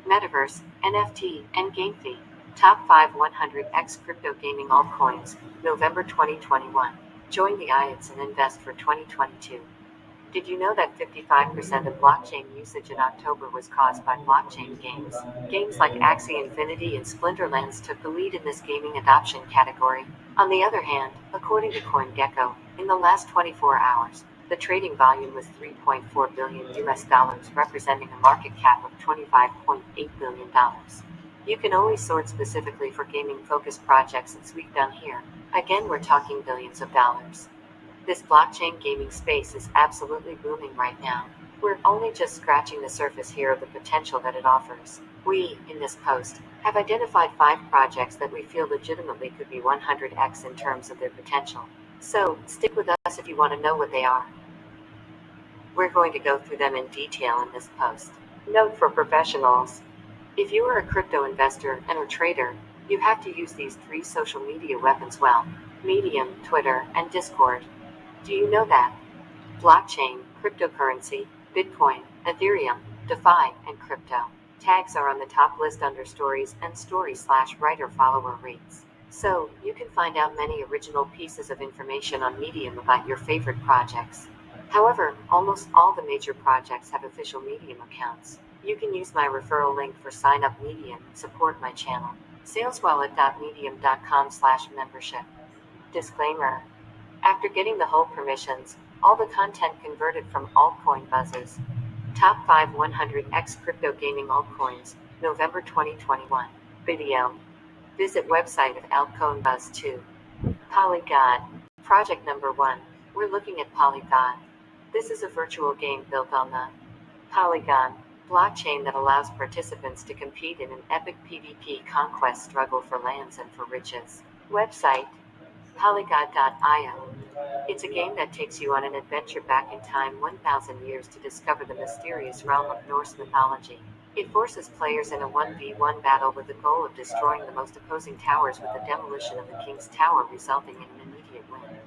Metaverse, NFT, and Game Fee. Top 5 100x Crypto Gaming Altcoins, November 2021. Join the IETs and invest for 2022. Did you know that 55% of blockchain usage in October was caused by blockchain games? Games like Axie Infinity and Splinterlands took the lead in this gaming adoption category. On the other hand, according to CoinGecko, in the last 24 hours, the trading volume was $3.4 billion, representing a market cap of $25.8 billion. You can only sort specifically for gaming-focused projects as we've done here. Again, we're talking billions of dollars. This blockchain gaming space is absolutely booming right now. We're only just scratching the surface here of the potential that it offers. We, in this post, have identified 5 projects that we feel legitimately could be 100x in terms of their potential. So, stick with us if you want to know what they are. We're going to go through them in detail in this post. Note for professionals. If you are a crypto investor and or trader, you have to use these 3 social media weapons well: Medium, Twitter, and Discord. Do you know that? Blockchain, cryptocurrency, Bitcoin, Ethereum, DeFi, and crypto tags are on the top list under stories and story/writer-follower reads. So, you can find out many original pieces of information on Medium about your favorite projects. However, almost all the major projects have official Medium accounts. You can use my referral link for sign up Medium and support my channel. saleswallet.medium.com/membership. Disclaimer. After getting the whole permissions, all the content converted from altcoin buzzes. Top 5 100x Crypto Gaming Altcoins, November 2021. Video. Visit website of Altcoin Buzz 2. Polygon. Project number 1. We're looking at Polygon. This is a virtual game built on the Polygon blockchain that allows participants to compete in an epic PvP conquest struggle for lands and for riches. Website. Polygon.io. It's a game that takes you on an adventure back in time 1,000 years to discover the mysterious realm of Norse mythology. It forces players in a 1v1 battle with the goal of destroying the most opposing towers with the demolition of the king's tower, resulting in an immediate win.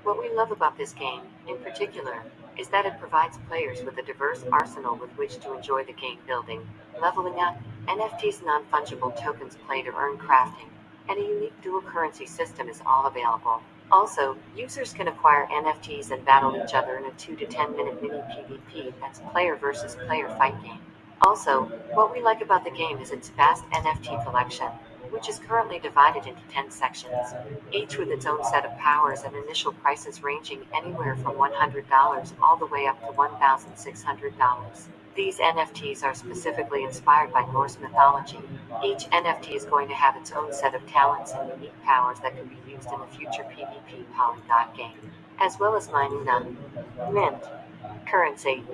What we love about this game, in particular, is that it provides players with a diverse arsenal with which to enjoy the game building, leveling up, NFTs, non-fungible tokens, play to earn, crafting, and a unique dual currency system is all available. Also, users can acquire NFTs and battle each other in a 2 to 10 minute mini PvP that's player versus player fight game. Also, what we like about the game is its vast NFT collection, which is currently divided into 10 sections, each with its own set of powers and initial prices ranging anywhere from $100 all the way up to $1,600. These NFTs are specifically inspired by Norse mythology. Each NFT is going to have its own set of talents and unique powers that can be used in the future PvP Polygon game, as well as mining the mint currency.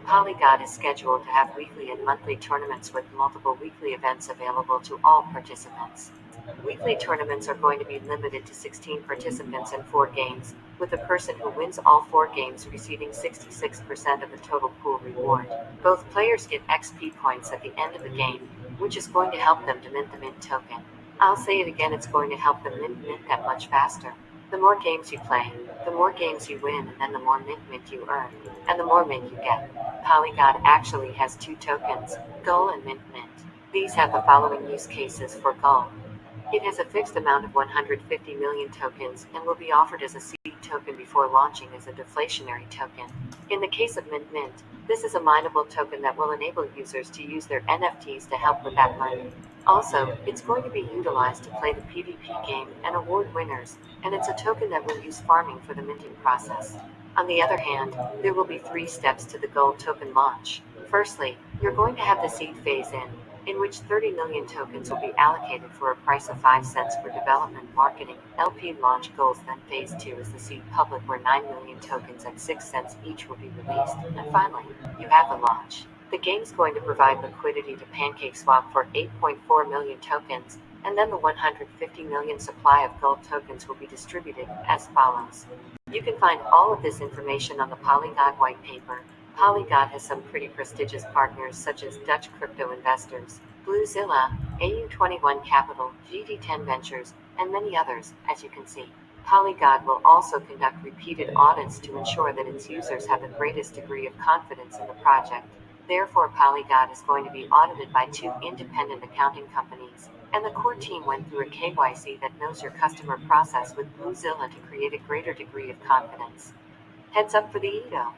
Polygon is scheduled to have weekly and monthly tournaments with multiple weekly events available to all participants. Weekly tournaments are going to be limited to 16 participants and 4 games, with the person who wins all 4 games receiving 66% of the total pool reward. Both players get XP points at the end of the game, which is going to help them to mint the mint token. I'll say it again, it's going to help them mint that much faster. The more games you play, the more games you win, and then the more mint you earn, and the more mint you get. Polygon actually has 2 tokens, Gull and Mint. These have the following use cases for Gull. It has a fixed amount of 150 million tokens and will be offered as a seed token before launching as a deflationary token. In the case of Mint, this is a mineable token that will enable users to use their NFTs to help with that money. Also, it's going to be utilized to play the PvP game and award winners, and it's a token that will use farming for the minting process. On the other hand, there will be 3 steps to the gold token launch. Firstly, you're going to have the seed phase in which 30 million tokens will be allocated for a price of 5 cents for development, marketing, LP launch goals. Then phase 2 is the seed public, where 9 million tokens at 6 cents each will be released. And finally, you have the launch. The game's going to provide liquidity to PancakeSwap for 8.4 million tokens, and then the 150 million supply of gold tokens will be distributed as follows. You can find all of this information on the Polygon white paper. Polygon has some pretty prestigious partners such as Dutch crypto investors, Bluezilla, AU21 Capital, GD10 Ventures, and many others, as you can see. Polygon will also conduct repeated audits to ensure that its users have the greatest degree of confidence in the project. Therefore, Polygon is going to be audited by two independent accounting companies, and the core team went through a KYC that knows your customer process with Bluezilla to create a greater degree of confidence. Heads up for the EDO.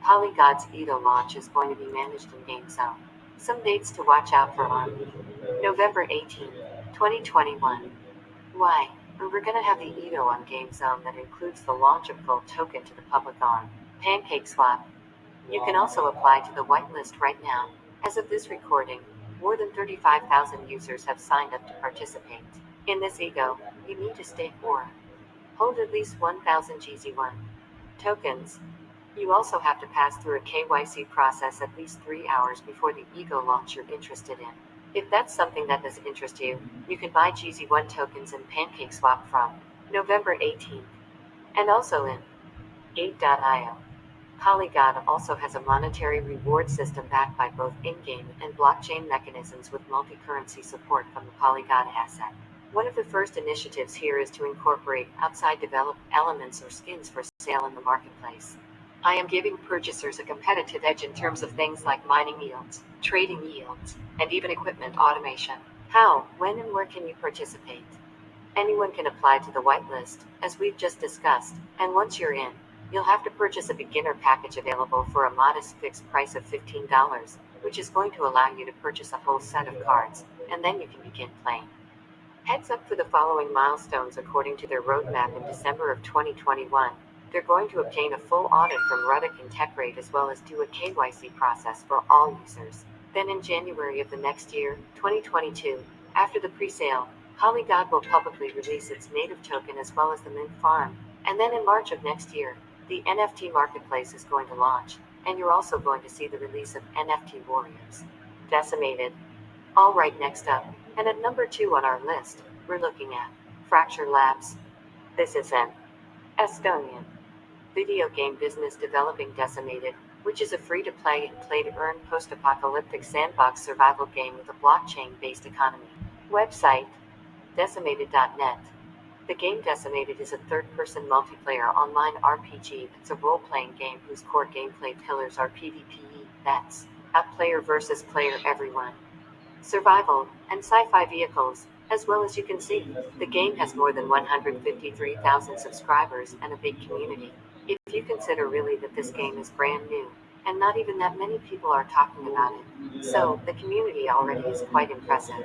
Polygod's EDO launch is going to be managed in GameZone. Some dates to watch out for are November 18, 2021. Why? We're going to have the EDO on GameZone that includes the launch of Gold token to the public on PancakeSwap. You can also apply to the whitelist right now. As of this recording, more than 35,000 users have signed up to participate. In this EDO, you need to stake or hold at least 1,000 GZ1 tokens. You also have to pass through a KYC process at least 3 hours before the EDO launch you're interested in. If that's something that does interest you, you can buy GZ1 tokens in PancakeSwap from November 18th, and also in Gate.io. Polygon also has a monetary reward system backed by both in-game and blockchain mechanisms with multi-currency support from the Polygon asset. One of the first initiatives here is to incorporate outside developed elements or skins for sale in the marketplace. I am giving purchasers a competitive edge in terms of things like mining yields, trading yields, and even equipment automation. How, when, and where can you participate? Anyone can apply to the whitelist, as we've just discussed, and once you're in, you'll have to purchase a beginner package available for a modest fixed price of $15, which is going to allow you to purchase a whole set of cards, and then you can begin playing. Heads up for the following milestones according to their roadmap in December of 2021. They're going to obtain a full audit from Ruddock and TechRate as well as do a KYC process for all users. Then in January of the next year, 2022, after the pre-sale, Polygon will publicly release its native token as well as the mint farm. And then in March of next year, the NFT marketplace is going to launch, and you're also going to see the release of NFT Warriors. Decimated. Alright, next up, and at number 2 on our list, we're looking at Fracture Labs. This is an Estonian video game business developing Decimated, which is a free-to-play and play-to-earn post-apocalyptic sandbox survival game with a blockchain-based economy. Website: Decimated.net. The game Decimated is a third-person multiplayer online RPG that's a role-playing game whose core gameplay pillars are PvPe, that's player versus player everyone, survival, and sci-fi vehicles. As well as you can see, the game has more than 153,000 subscribers and a big community. If you consider really that this game is brand new, and not even that many people are talking about it, so the community already is quite impressive.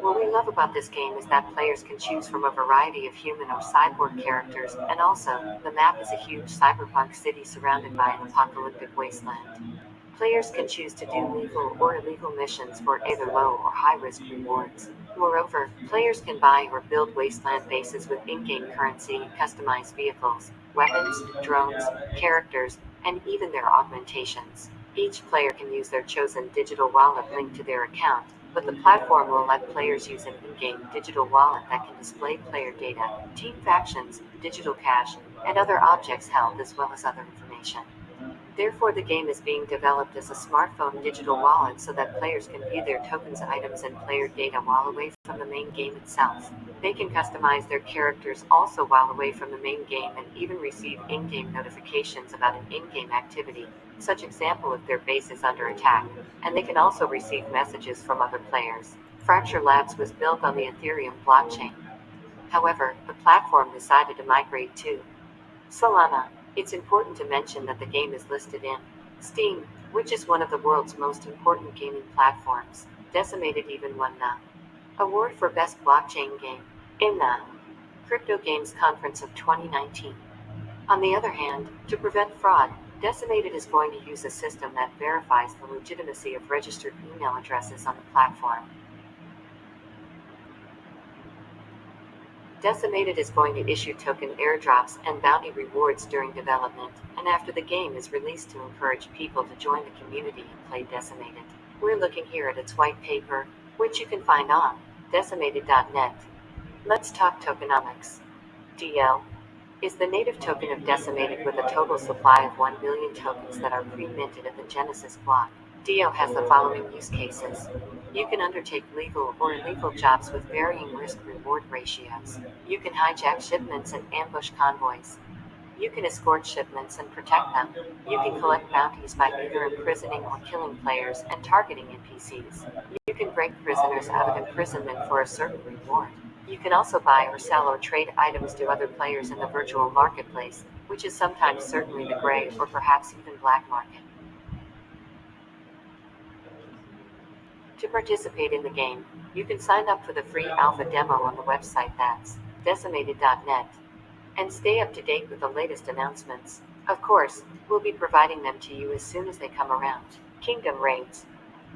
What we love about this game is that players can choose from a variety of human or cyborg characters, and also, the map is a huge cyberpunk city surrounded by an apocalyptic wasteland. Players can choose to do legal or illegal missions for either low or high-risk rewards. Moreover, players can buy or build wasteland bases with in-game currency, customized vehicles, weapons, drones, characters, and even their augmentations. Each player can use their chosen digital wallet linked to their account, but the platform will let players use an in-game digital wallet that can display player data, team factions, digital cash, and other objects held as well as other information. Therefore, the game is being developed as a smartphone digital wallet so that players can view their tokens, items, and player data while away from the main game itself. They can customize their characters also while away from the main game and even receive in-game notifications about an in-game activity, such example if their base is under attack, and they can also receive messages from other players. Fracture Labs was built on the Ethereum blockchain. However, the platform decided to migrate to Solana. It's important to mention that the game is listed in Steam, which is one of the world's most important gaming platforms. Decimated even won the award for Best Blockchain Game in the Crypto Games Conference of 2019. On the other hand, to prevent fraud, Decimated is going to use a system that verifies the legitimacy of registered email addresses on the platform. Decimated is going to issue token airdrops and bounty rewards during development, and after the game is released to encourage people to join the community and play Decimated. We're looking here at its white paper, which you can find on decimated.net. Let's talk tokenomics. DL is the native token of Decimated with a total supply of 1 billion tokens that are pre-minted at the Genesis block. DO has the following use cases. You can undertake legal or illegal jobs with varying risk-reward ratios. You can hijack shipments and ambush convoys. You can escort shipments and protect them. You can collect bounties by either imprisoning or killing players and targeting NPCs. You can break prisoners out of imprisonment for a certain reward. You can also buy or sell or trade items to other players in the virtual marketplace, which is sometimes certainly the gray or perhaps even black market. To participate in the game, you can sign up for the free alpha demo on the website that's decimated.net and stay up to date with the latest announcements. Of course, we'll be providing them to you as soon as they come around. Kingdom Raids.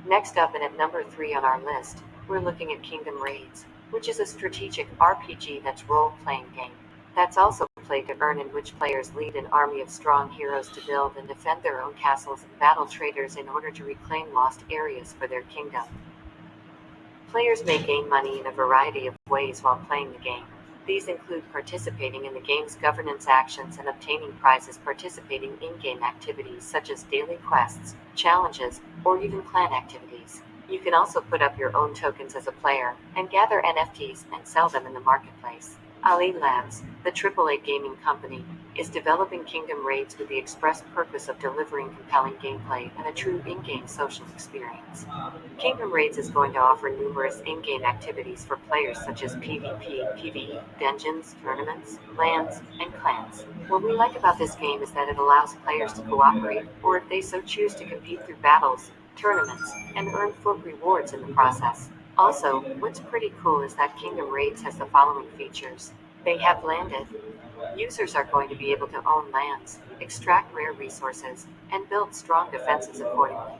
Next up and at number 3 on our list, we're looking at Kingdom Raids, which is a strategic RPG that's role-playing game. That's also play to earn, in which players lead an army of strong heroes to build and defend their own castles and battle traitors in order to reclaim lost areas for their kingdom. Players may gain money in a variety of ways while playing the game. These include participating in the game's governance actions and obtaining prizes, participating in-game activities such as daily quests, challenges, or even clan activities. You can also put up your own tokens as a player and gather NFTs and sell them in the marketplace. Ali Labs, the AAA gaming company, is developing Kingdom Raids with the express purpose of delivering compelling gameplay and a true in-game social experience. Kingdom Raids is going to offer numerous in-game activities for players such as PvP, PvE, dungeons, tournaments, lands, and clans. What we like about this game is that it allows players to cooperate, or if they so choose to compete through battles, tournaments, and earn full rewards in the process. Also, what's pretty cool is that Kingdom Raids has the following features. They have landed. Users are going to be able to own lands, extract rare resources, and build strong defenses accordingly.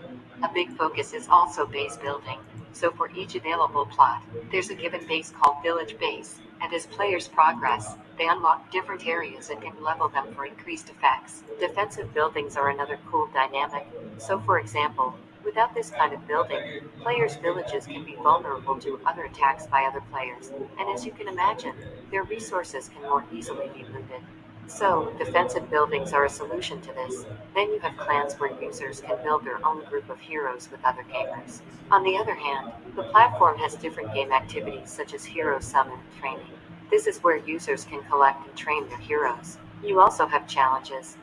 A big focus is also base building. So for each available plot, there's a given base called Village Base, and as players progress, they unlock different areas and can level them for increased effects. Defensive buildings are another cool dynamic. So for example, without this kind of building, players' villages can be vulnerable to other attacks by other players, and as you can imagine, their resources can more easily be looted. So, defensive buildings are a solution to this. Then you have clans where users can build their own group of heroes with other gamers. On the other hand, the platform has different game activities such as hero summon and training. This is where users can collect and train their heroes. You also have challenges.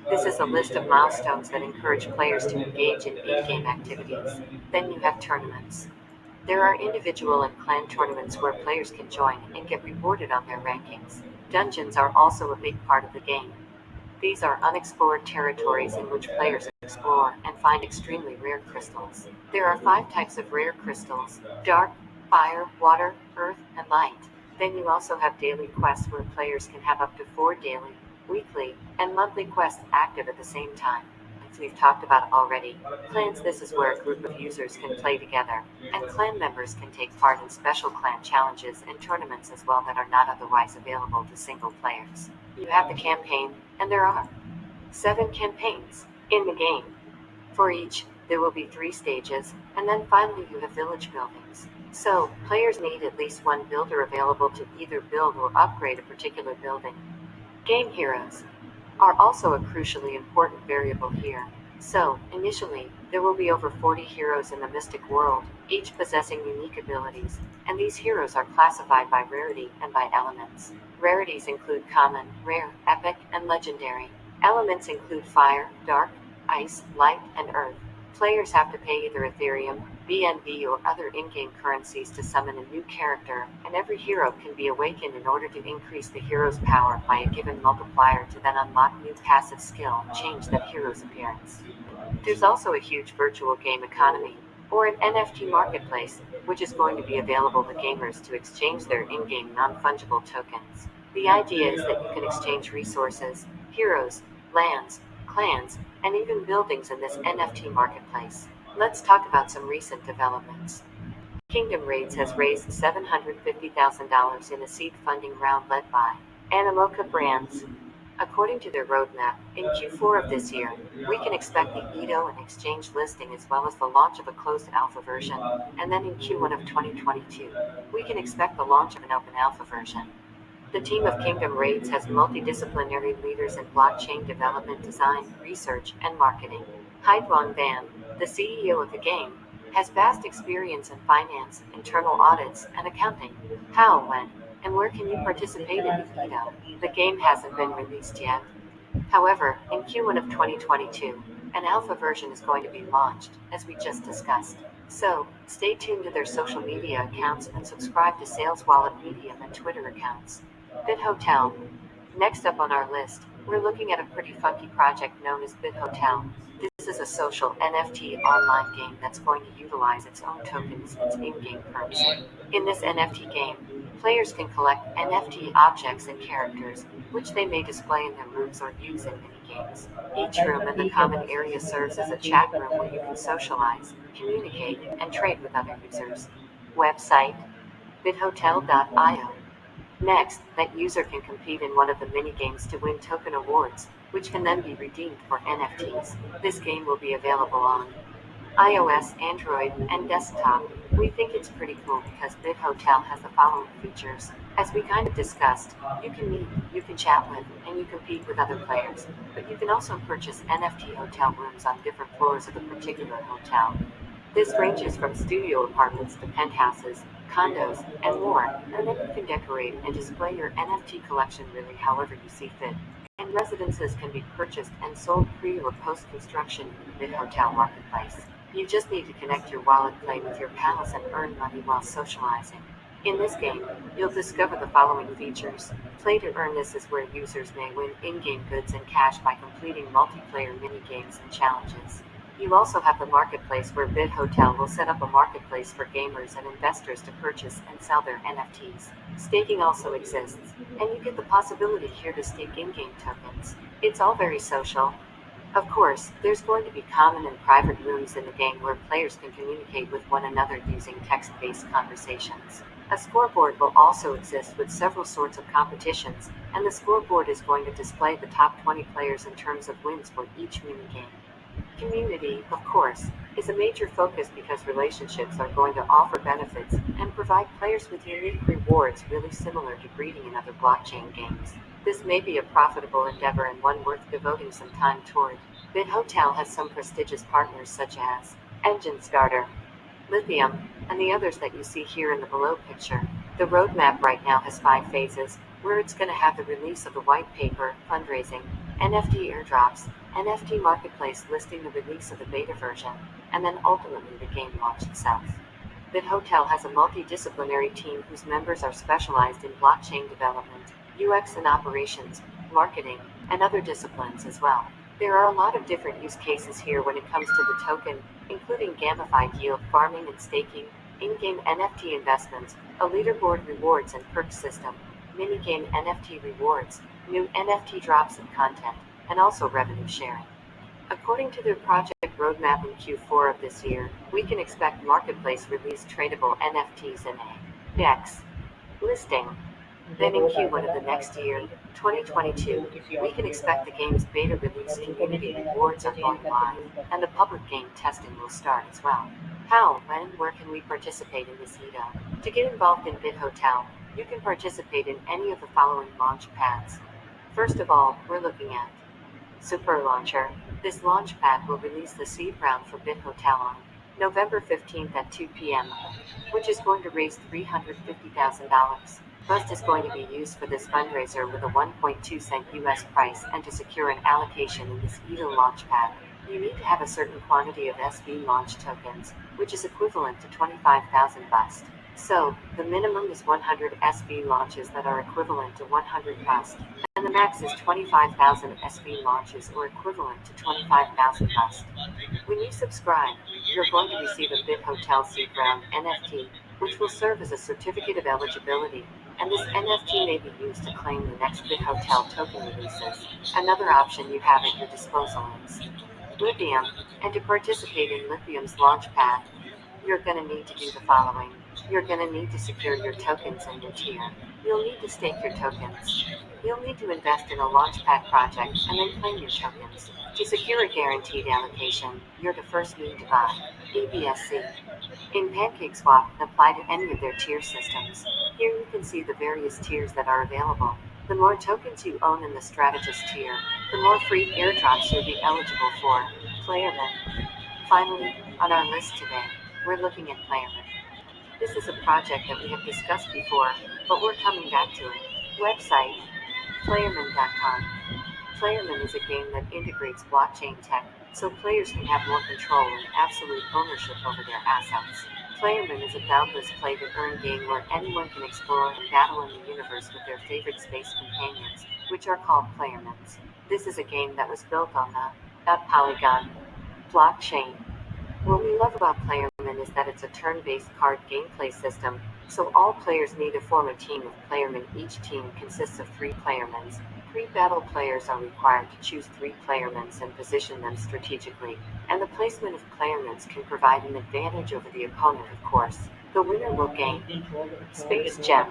This is a list of milestones that encourage players to engage in in-game activities. Then you have tournaments. There are individual and clan tournaments where players can join and get rewarded on their rankings. Dungeons are also a big part of the game. These are unexplored territories in which players explore and find extremely rare crystals. There are 5 types of rare crystals: dark, fire, water, earth, and light. Then you also have daily quests where players can have up to 4 daily, weekly, and monthly quests active at the same time. As we've talked about already, clans. This is where a group of users can play together, and clan members can take part in special clan challenges and tournaments as well that are not otherwise available to single players. You have the campaign, and there are 7 campaigns in the game. For each, there will be 3 stages, and then finally you have village buildings. So, players need at least one builder available to either build or upgrade a particular building. Game heroes are also a crucially important variable here. So, initially, there will be over 40 heroes in the Mystic world, each possessing unique abilities, and these heroes are classified by rarity and by elements. Rarities include common, rare, epic, and legendary. Elements include fire, dark, ice, light, and earth. Players have to pay either Ethereum, BNB, or other in-game currencies to summon a new character, and every hero can be awakened in order to increase the hero's power by a given multiplier to then unlock new passive skill and change that hero's appearance. There's also a huge virtual game economy, or an NFT marketplace, which is going to be available to gamers to exchange their in-game non-fungible tokens. The idea is that you can exchange resources, heroes, lands, clans, and even buildings in this NFT marketplace. Let's talk about some recent developments. Kingdom Raids has raised $750,000 in a seed funding round led by Animoca Brands. According to their roadmap, in Q4 of this year, we can expect the Edo and exchange listing as well as the launch of a closed alpha version, and then in Q1 of 2022, we can expect the launch of an open alpha version. The team of Kingdom Raids has multidisciplinary leaders in blockchain development, design, research, and marketing. Haiduan Van, the CEO of the game, has vast experience in finance, internal audits, and accounting. How, when, and where can you participate in the Edo? The game hasn't been released yet, However, in Q1 of 2022, an alpha version is going to be launched, as we just discussed. So, stay tuned to their social media accounts and subscribe to Sales Wallet Medium and Twitter accounts. BitHotel. Next up on our list, we're looking at a pretty funky project known as BitHotel. This is a social NFT online game that's going to utilize its own tokens as in-game currency. In this NFT game, players can collect NFT objects and characters, which they may display in their rooms or use in mini-games. Each room in the common area serves as a chat room where you can socialize, communicate, and trade with other users. Website: bithotel.io. Next, that user can compete in one of the mini-games to win token awards, which can then be redeemed for NFTs. This game will be available on iOS, Android, and desktop. We think it's pretty cool because BitHotel has the following features. As we kind of discussed, you can meet, you can chat with, and you compete with other players, but you can also purchase NFT hotel rooms on different floors of a particular hotel. This ranges from studio apartments to penthouses, condos, and more, and then you can decorate and display your NFT collection really however you see fit. And residences can be purchased and sold pre or post construction in the BitHotel marketplace. You just need to connect your wallet, play with your pals, and earn money while socializing. In this game, you'll discover the following features. Play to earn. This is where users may win in-game goods and cash by completing multiplayer mini-games and challenges. You also have the marketplace where BitHotel will set up a marketplace for gamers and investors to purchase and sell their NFTs. Staking also exists, and you get the possibility here to stake in-game tokens. It's all very social. Of course, there's going to be common and private rooms in the game where players can communicate with one another using text-based conversations. A scoreboard will also exist with several sorts of competitions, and the scoreboard is going to display the top 20 players in terms of wins for each minigame. Community, of course, is a major focus because relationships are going to offer benefits and provide players with unique rewards really similar to breeding in other blockchain games. This may be a profitable endeavor and one worth devoting some time toward. BitHotel has some prestigious partners such as Engine Starter, Lithium, and the others that you see here in the below picture. The roadmap right now has 5 phases, where it's going to have the release of the white paper, fundraising, NFT airdrops, NFT marketplace listing the release of the beta version, and then ultimately the game launch itself. BitHotel has a multidisciplinary team whose members are specialized in blockchain development, UX and operations, marketing, and other disciplines as well. There are a lot of different use cases here when it comes to the token, including gamified yield farming and staking, in-game NFT investments, a leaderboard rewards and perks system, minigame NFT rewards, new NFT drops and content, and also revenue sharing. According to their project roadmap in Q4 of this year, we can expect marketplace release tradable NFTs in a DEX listing. Then in Q1 of the next year, 2022, we can expect the game's beta release, community rewards are going live, and the public game testing will start as well. How, when, and where can we participate in this EDO? To get involved in BitHotel, you can participate in any of the following launch pads. First of all, we're looking at Super Launcher. This launchpad will release the seed round for BitHotel on November 15th at 2 p.m., which is going to raise $350,000. Bust is going to be used for this fundraiser with a 1.2 cent US price, and to secure an allocation in this EDO launchpad, you need to have a certain quantity of SV launch tokens, which is equivalent to 25,000 bust. So, the minimum is 100 SV launches that are equivalent to 100 bust, and the max is 25,000 SV launches or equivalent to 25,000 bust. When you subscribe, you're going to receive a BitHotel Seed Round NFT, which will serve as a certificate of eligibility, and this NFT may be used to claim the next BitHotel token releases. Another option you have at your disposal is Lithium, and to participate in Lithium's launchpad, you're going to need to do the following. You're going to need to secure your tokens and your tier. You'll need to stake your tokens. You'll need to invest in a launchpad project and then claim your tokens. To secure a guaranteed allocation, you're to first need to buy EBSC in PancakeSwap and apply to any of their tier systems. Here you can see the various tiers that are available. The more tokens you own in the strategist tier, the more free airdrops you'll be eligible for. Playerman. Finally, on our list today, we're looking at Playerman. This is a project that we have discussed before, but we're coming back to it. Website: playerman.com. Playerman is a game that integrates blockchain tech, so players can have more control and absolute ownership over their assets. Playerman is a boundless play-to-earn game where anyone can explore and battle in the universe with their favorite space companions, which are called Playermans. This is a game that was built on the Polygon blockchain. What we love about Playerman is that it's a turn-based card gameplay system, so all players need to form a team of Playermen. Each team consists of 3 Playermans. Pre-battle players are required to choose 3 Playermans and position them strategically, and the placement of Playermans can provide an advantage over the opponent, of course. The winner will gain Space Gem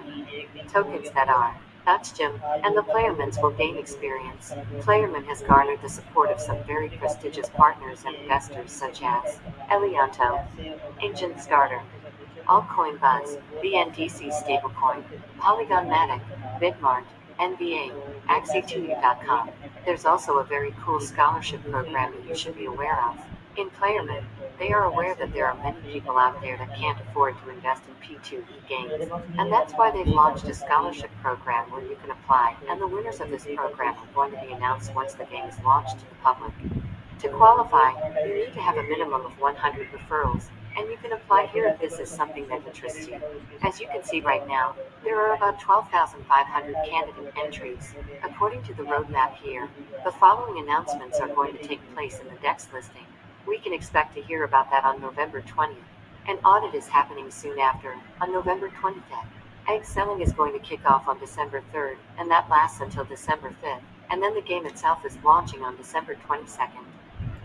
tokens that are Dutch Gem, and the Playermans will gain experience. Playerman has garnered the support of some very prestigious partners and investors such as Elianto, Engine Starter, Altcoin Buzz, BNDC Stablecoin, Polygon Matic, Bitmart, NBA, Axie2u.com. There's also a very cool scholarship program that you should be aware of. In Playerman, they are aware that there are many people out there that can't afford to invest in P2E games, and that's why they've launched a scholarship program where you can apply, and the winners of this program are going to be announced once the game is launched to the public. To qualify, you need to have a minimum of 100 referrals, and you can apply here if this is something that interests you. As you can see right now, there are about 12,500 candidate entries. According to the roadmap here, the following announcements are going to take place in the DEX listing. We can expect to hear about that on November 20th. An audit is happening soon after, on November 25th. Egg selling is going to kick off on December 3rd, and that lasts until December 5th, and then the game itself is launching on December 22nd.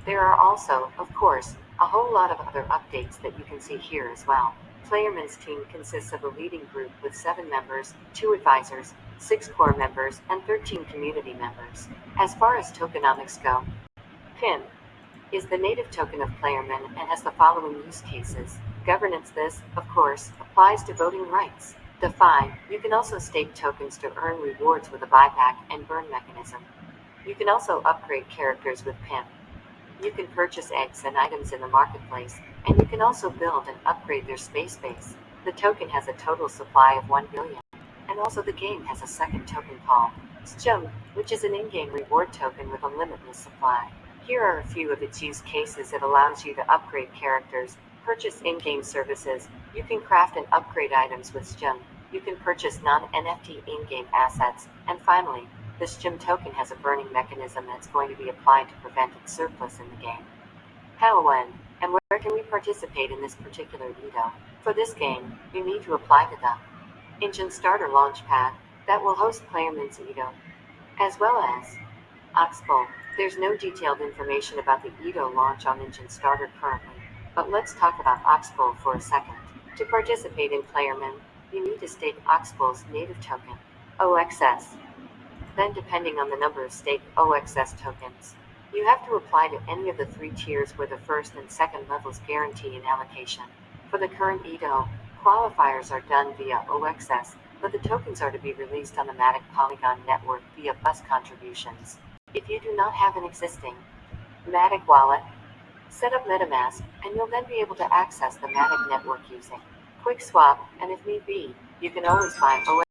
There are also, of course, a whole lot of other updates that you can see here as well. Playerman's team consists of a leading group with 7 members, 2 advisors, 6 core members, and 13 community members. As far as tokenomics go, PIN is the native token of Playerman and has the following use cases. Governance. This, of course, applies to voting rights. DeFi, you can also stake tokens to earn rewards with a buyback and burn mechanism. You can also upgrade characters with PIN. You can purchase eggs and items in the marketplace, and you can also build and upgrade their space base. The token has a total supply of 1 billion. And also the game has a second token called SGEM, which is an in-game reward token with a limitless supply. Here are a few of its use cases. It allows you to upgrade characters, purchase in-game services, you can craft and upgrade items with SGEM, you can purchase non-NFT in-game assets, and finally, the SGEM token has a burning mechanism that's going to be applied to prevent its surplus in the game. How, when, and where can we participate in this particular veto? For this game, you need to apply to the Engine Starter Launchpad that will host Playerman's Edo, as well as Oxbow. There's no detailed information about the Edo launch on Engine Starter currently, but let's talk about Oxbow for a second. To participate in Playerman, you need to stake Oxbow's native token, OXS. Then, depending on the number of staked OXS tokens, you have to apply to any of the 3 tiers where the first and second levels guarantee an allocation. For the current Edo, qualifiers are done via OXS, but the tokens are to be released on the Matic Polygon network via bus contributions. If you do not have an existing Matic wallet, set up MetaMask, and you'll then be able to access the Matic network using QuickSwap, and if need be, you can always buy OXS